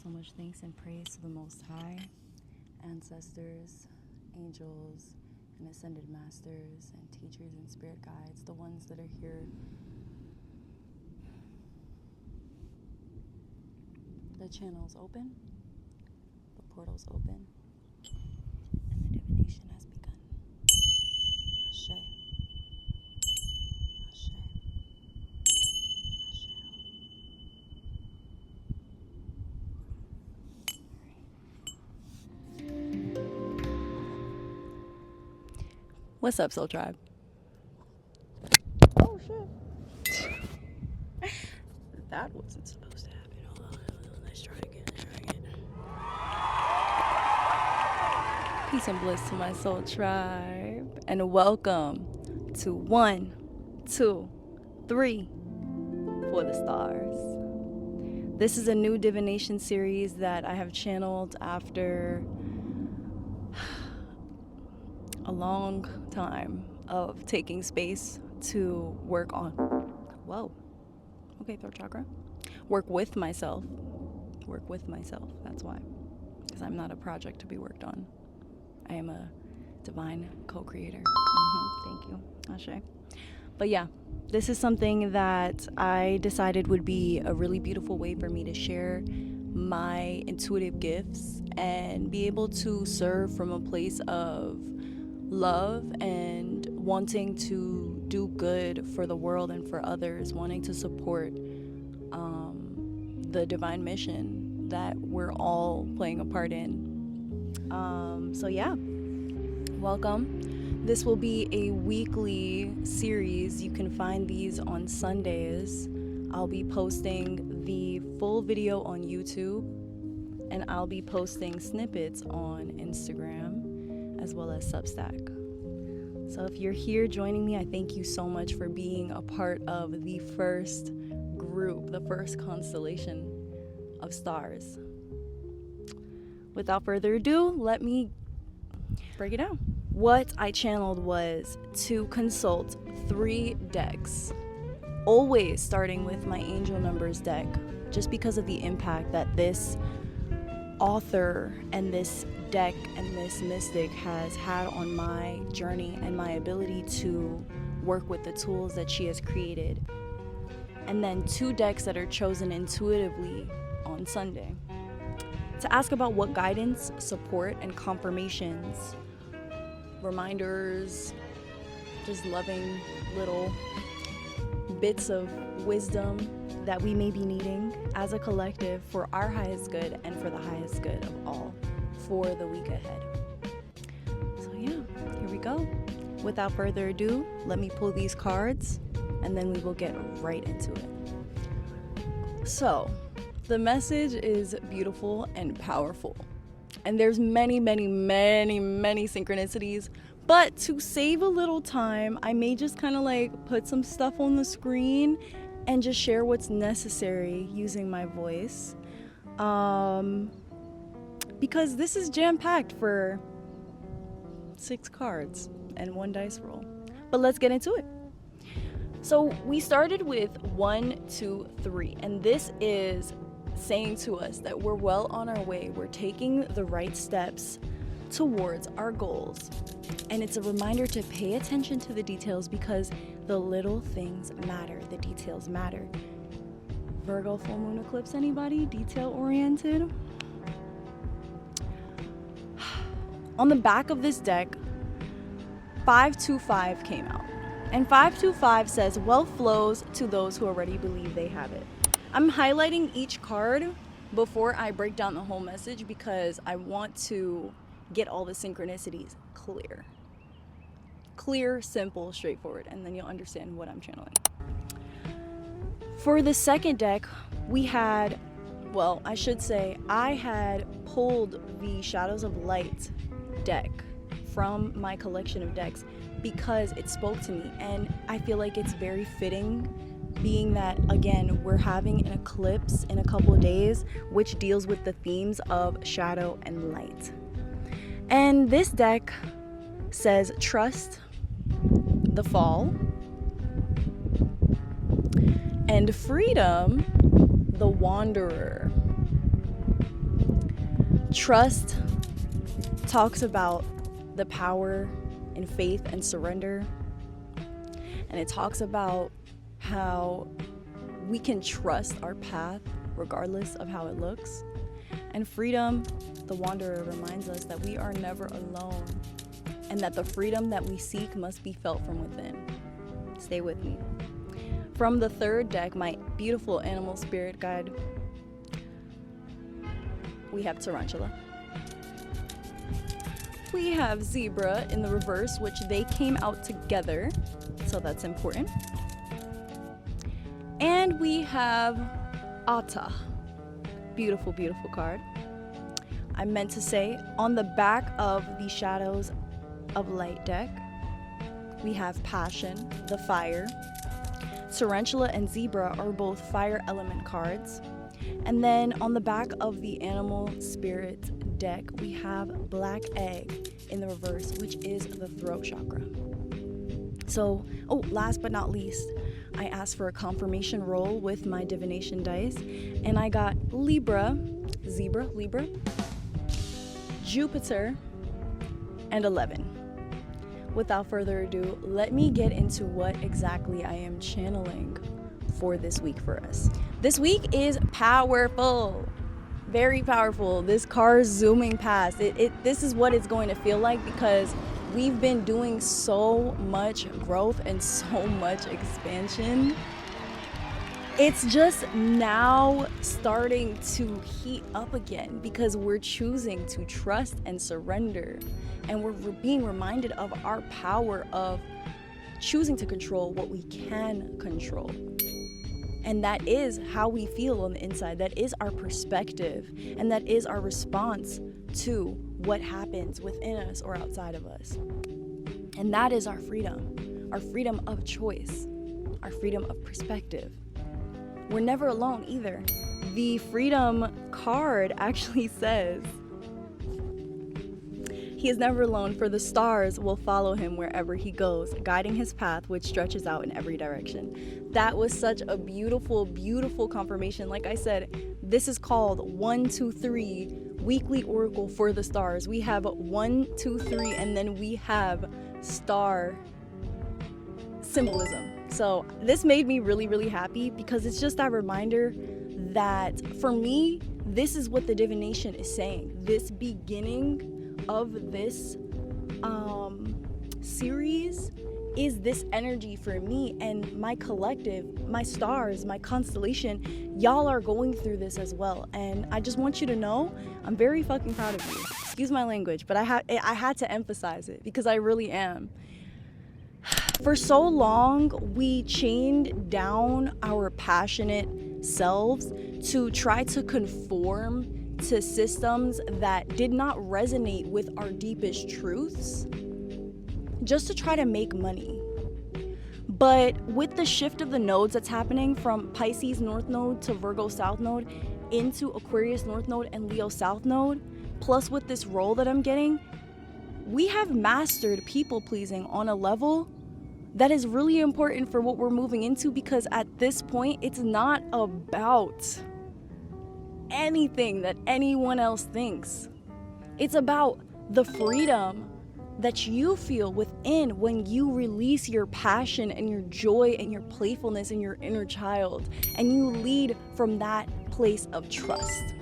so much thanks and praise to the Most High, ancestors, angels, and ascended masters, and teachers and spirit guides, the ones that are here. The channel's open, the portal's open, and the divination has begun. Ashe. Ashe. What's up, Soul Tribe? Oh, shit. That wasn't supposed to happen. Hold on. Let's try again. Peace and bliss to my Soul Tribe. And welcome to 1, 2, 3 for the stars. This is a new divination series that I have channeled after a long time of taking space to work on, throat chakra. Work with myself, that's why. Because I'm not a project to be worked on. I am a divine co-creator. Thank you, Ashe. But yeah, this is something that I decided would be a really beautiful way for me to share my intuitive gifts and be able to serve from a place of love and wanting to do good for the world and for others, wanting to support the divine mission that we're all playing a part in. So yeah, welcome. This will be a weekly series. You can find these on Sundays. I'll be posting the full video on YouTube, and I'll be posting snippets on Instagram as well as Substack. So if you're here joining me, I thank you so much for being a part of the first group, the first constellation of stars. Without further ado, let me break it down. What I channeled was to consult 3 decks, always starting with my angel numbers deck, just because of the impact that this author and this deck and this mystic has had on my journey and my ability to work with the tools that she has created. And then 2 decks that are chosen intuitively on Sunday to ask about what guidance, support, and confirmations, reminders, just loving little bits of wisdom that we may be needing as a collective for our highest good and for the highest good of all for the week ahead. So yeah, here we go. Without further ado, let me pull these cards and then we will get right into it. So, the message is beautiful and powerful. And there's many synchronicities. But to save a little time, I may just kind of like put some stuff on the screen and just share what's necessary using my voice. Because this is jam-packed for 6 cards and 1 dice roll. But let's get into it. So we started with 1, 2, 3, and this is saying to us that we're well on our way. We're taking the right steps towards our goals. And it's a reminder to pay attention to the details because the little things matter. The details matter. Virgo full moon eclipse, anybody? Detail oriented? On the back of this deck, 525 came out. And 525 says, wealth flows to those who already believe they have it. I'm highlighting each card before I break down the whole message because I want to get all the synchronicities clear. Clear, simple, straightforward, and then you'll understand what I'm channeling. For the second deck, we had, I had pulled the Shadows of Light deck from my collection of decks because it spoke to me, and I feel like it's very fitting, being that, again, we're having an eclipse in a couple of days, which deals with the themes of shadow and light. And this deck says trust the fall and freedom the wanderer. Trust talks about the power in faith and surrender. And it talks about how we can trust our path regardless of how it looks. And freedom, the wanderer, reminds us that we are never alone and that the freedom that we seek must be felt from within. Stay with me. From the third deck, my beautiful animal spirit guide, we have tarantula. We have zebra in the reverse, which they came out together, so that's important. And we have Atta. Beautiful, beautiful card. I meant to say, on the back of the Shadows of Light deck, we have Passion, the fire. Tarantula and Zebra are both fire element cards. And then on the back of the Animal Spirit deck, we have Black Egg in the reverse, which is the throat chakra. So, last but not least, I asked for a confirmation roll with my divination dice, and I got Libra, Jupiter, and 11. Without further ado, let me get into what exactly I am channeling for this week for us. This week is powerful, very powerful. This car zooming past, this is what it's going to feel like, because we've been doing so much growth and so much expansion. It's just now starting to heat up again because we're choosing to trust and surrender. And we're being reminded of our power of choosing to control what we can control. And that is how we feel on the inside. That is our perspective. And that is our response to what happens within us or outside of us. And that is our freedom of choice, our freedom of perspective. We're never alone either. The freedom card actually says, he is never alone, for the stars will follow him wherever he goes, guiding his path, which stretches out in every direction. That was such a beautiful, beautiful confirmation. Like I said, this is called 1, 2, 3 weekly oracle for the stars. We have 1, 2, 3, and then we have star symbolism. So this made me really, really happy, because it's just that reminder that for me, this is what the divination is saying. This beginning of this series is this energy for me and my collective, my stars, my constellation. Y'all are going through this as well, and I just want you to know I'm very fucking proud of you. Excuse my language, but I had to emphasize it because I really am. For so long, we chained down our passionate selves to try to conform to systems that did not resonate with our deepest truths, just to try to make money. But with the shift of the nodes that's happening from Pisces North Node to Virgo South Node into Aquarius North Node and Leo South Node, plus with this role that I'm getting, we have mastered people pleasing on a level that is really important for what we're moving into, because at this point, it's not about anything that anyone else thinks. It's about the freedom that you feel within when you release your passion and your joy and your playfulness and your inner child, and you lead from that place of trust.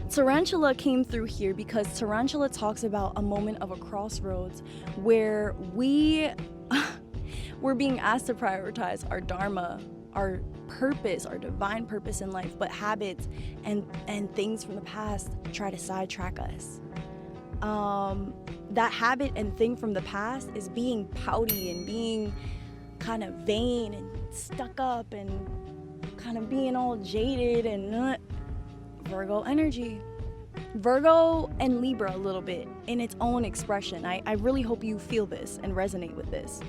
Tarantula came through here because Tarantula talks about a moment of a crossroads where we're being asked to prioritize our dharma, our purpose, our divine purpose in life, but habits and things from the past try to sidetrack us. That habit and thing from the past is being pouty and being kind of vain and stuck up and kind of being all jaded and Virgo energy. Virgo and Libra a little bit in its own expression. I really hope you feel this and resonate with this.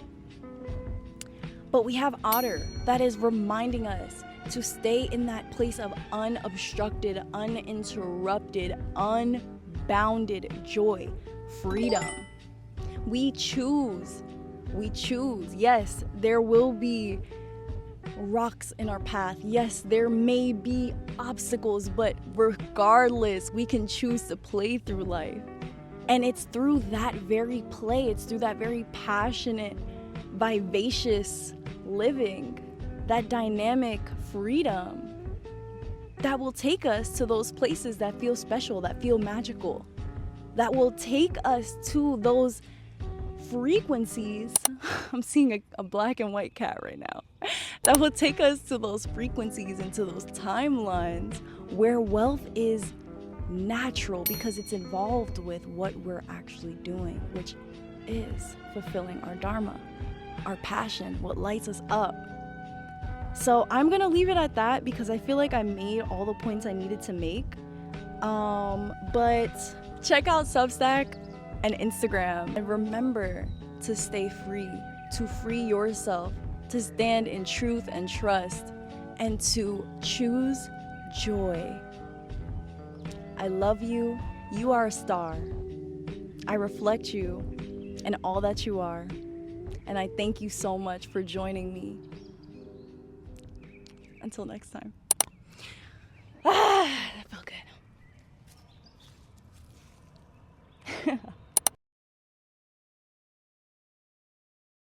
But we have Otter that is reminding us to stay in that place of unobstructed, uninterrupted, unbounded joy, freedom. We choose. Yes, there will be rocks in our path. Yes, there may be obstacles, but regardless, we can choose to play through life. And it's through that very play, it's through that very passionate, vivacious living, that dynamic freedom that will take us to those places that feel special, that feel magical, that will take us to those frequencies. I'm seeing a black and white cat right now. That will take us to those frequencies and to those timelines where wealth is natural because it's involved with what we're actually doing, which is fulfilling our dharma, our passion, what lights us up. So I'm gonna leave it at that because I feel like I made all the points I needed to make. But check out Substack and Instagram, and remember to stay free, to free yourself, to stand in truth and trust, and to choose joy. I love you. You are a star. I reflect you and all that you are. And I thank you so much for joining me. Until next time.